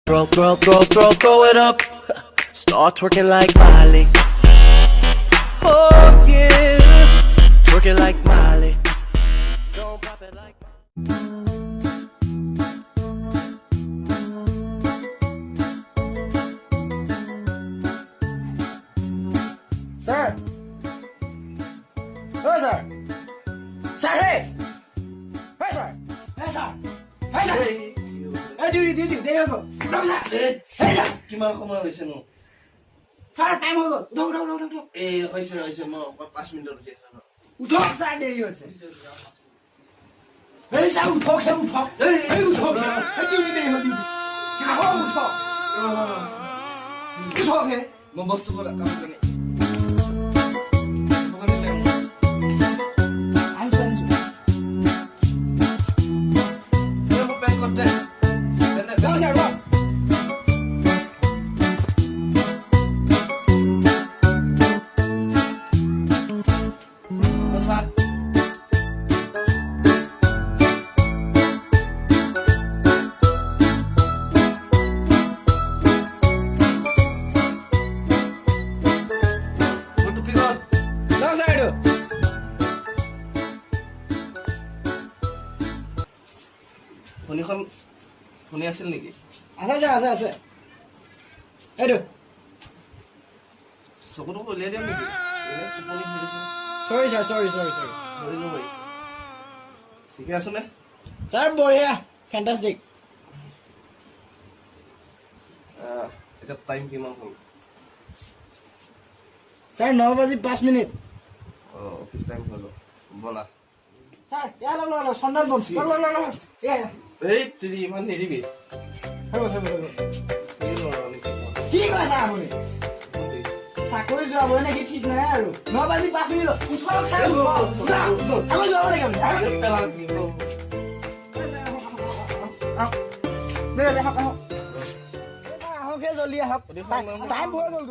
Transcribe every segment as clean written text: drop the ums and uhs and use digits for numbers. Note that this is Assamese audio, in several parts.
Throw it up. Start twerking like Miley. Oh yeah, twerking like Miley. Don't pop it like. Sir. Oh, sir. Sir, hey. Hey, sir. Hey, sir. Hey, sir. Hey, duty. There you go. No, sir. Hey, sir. কিমান সময় হৈছে নো Sir, time হৈ গ'ল। উঠক। এই হৈছে মই 5 মিনিট ৰখি আছো উঠক, sir, দেৰি হৈছে। Hey, sir, উঠক। Hey, উঠক। Hey, duty দেৰি হ'ল, duty। আহক, উঠক। উঠক, হে। মই বস্তু কৰা কাম কৰি শুনি আছিল নেকি আছে এইটো চকুটো উলিয়াই দিম নেকি সৰি ঠিকে আছো নে ছাৰ বঢ়িয়া ফেণ্টাষ্টিক এতিয়া টাইম কিমান হ'ল ছাৰ 9:05 অফিচ টাইম হ'ল বলা ছাৰ ইয়াৰ চন্দন বম এই তুই ইমান নেৰিবি কি কৈছা আপুনি চাকৰি যোৱাব নেকি ঠিক নাই আৰু 9:05 উঠক ছাৰ চাকৰি যোৱাব নেকি আহকে জলদি আহক টাইম হৈ গ'ল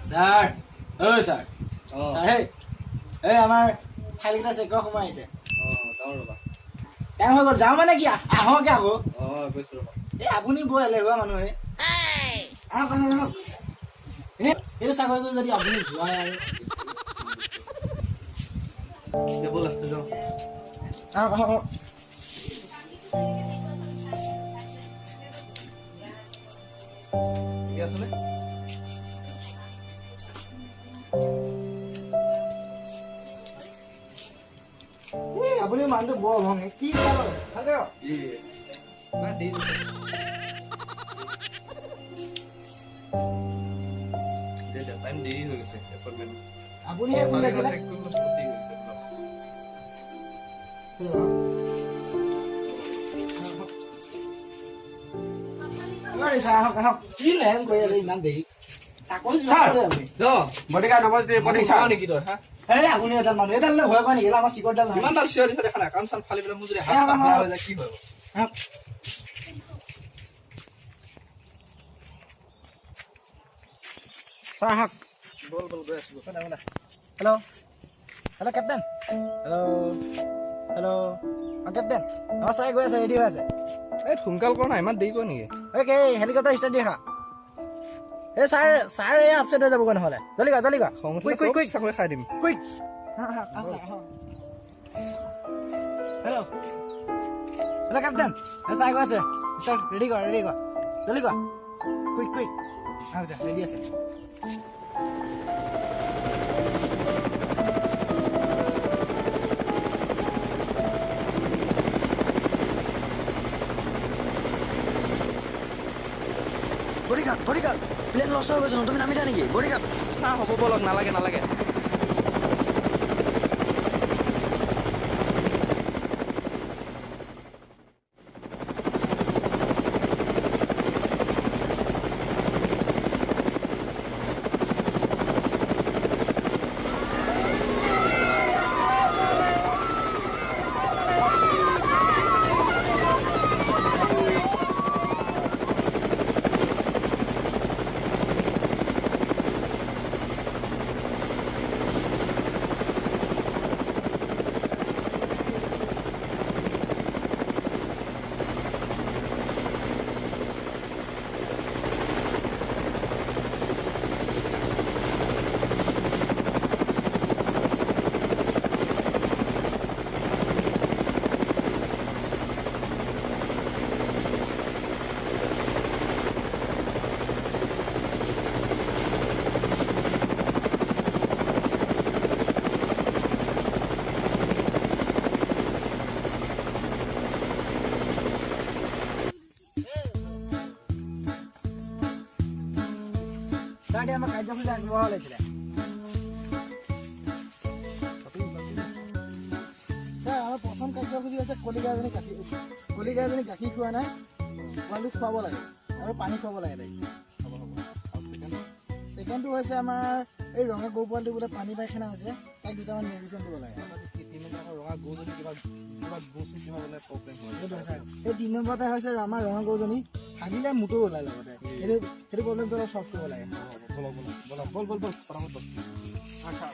স্যাৰ স্যাৰ এই আমাৰ ফাইলকেইটা চেক কৰা সময় আহিছে টাইম হৈ গ'ল যাওঁ মানে কি আহকে আকৌ এই আপুনি বৰ এলেহুৱা মানুহে আহক এইটো চাকৰি কৰি যদি আপুনি যোৱা আৰু আহক ঠিকে আছে নে আপুনি মানুহটো বৰ ভঙে কি টাইম দেৰি হৈ গৈছে এপইণ্টমেণ্ট আপুনি কি লেহেম কৰি আছে ইমান দেৰি চাকৰি বডিগাৰ্ড নমস্তে নেকি তই হা এই আপুনি এজন মানুহ এডাল ভয় কৰে নেকি আমাৰ চিকৰডাল ইমান ডাল চিঞৰ দিছে দেখা নাই কাণ চান ফালি পেলাই মোৰ যদি হাত চাত বেয়া হৈ যায় কি হয় ছাৰ আহক বল গৈ আছো হেল্ল' কেপ্টেইন হেল্ল' কেপ্টেইন অঁ ছাৰ গৈ আছে ৰেডি হৈ আছে এই সোনকাল কৰা নাই ইমান দেৰি কৰে নেকি এই হেলিকপ্টাৰ ষ্টাৰ্ট দেখা এই ছাৰ এই আপছেট হৈ যাবগৈ নহ'লে জলদি কৰা কুইক চাকৰি খাই দিম কুইক হেল্ল' কেপ্টেইন ছাৰ গৈ আছে ষ্টাৰ্ট ৰেডি কৰ জলদি কৰা কুইক ৰেডি আছে বডিগাৰ্ড প্লেন লছ হৈ গৈছে তুমি নামিলা নেকি বডিগাৰ্ড চাহ হ'ব বলক নালাগে ছাৰ আমাৰ কাৰ্যসূচী আগবঢ়াব লাগিছিলে ছাৰ আমাৰ প্ৰথম কাৰ্যসূচী হৈছে কলিকা এজনী গাখীৰ খোৱা নাই পোৱালিক খুৱাব লাগে আৰু পানী খুৱাব লাগে তাইক ছেকেণ্ডটো হৈছে আমাৰ এই ৰঙা গৰু পোৱালিটো বোলে পানী পায়খানা হৈছে তাইক দুটামান মেডিচিন দিব লাগে এই 3 নম্বৰতে হৈছে আমাৰ ৰঙা গৰুজনী হাগিলে মুটো ওলাই লগতে সেইটো প্ৰব্লেমটো অলপ চল্ভ কৰিব লাগে ছাৰ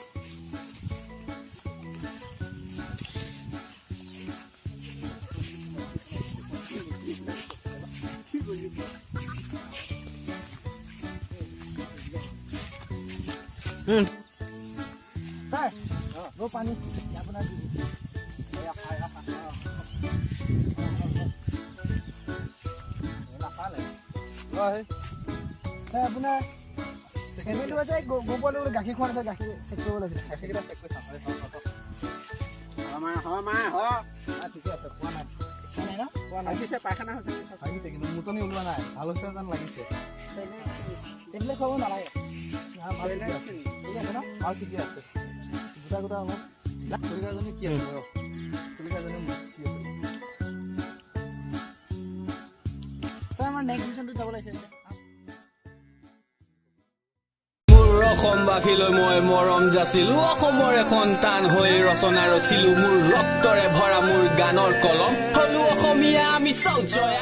পানী আপোনাৰ আপোনাৰ ছেকেণ্ডটো হৈছে গোবৰটো গাখীৰ খোৱা নাছিল গাখীৰ চেক কৰিব লাগিছিল গাখীৰকেইটা চেক কৰি ঠিকে আছে পোৱা নাই লাগিছে পায়খানা হৈছে লাগিছে কিন্তু মুটনি ওলোৱা নাই ভাল হৈছে যেন লাগিছে টেবলেট খাব নালাগে ঠিক আছে ন আৰু ঠিকে আছে গোটা গোটা অলপ কলিকাজনী কি আছে কলিকাজনী কি আছে ছাৰ আমাৰ নেক্সট মিছনটো যাব লাগিছে অসমবাসীলৈ মই মৰম যাচিলো অসমৰে সন্তান হৈ ৰচনা ৰচিলো মোৰ ৰক্তৰে ভৰা মোৰ গানৰ কলম হলো অসমীয়া আমি চৌজয়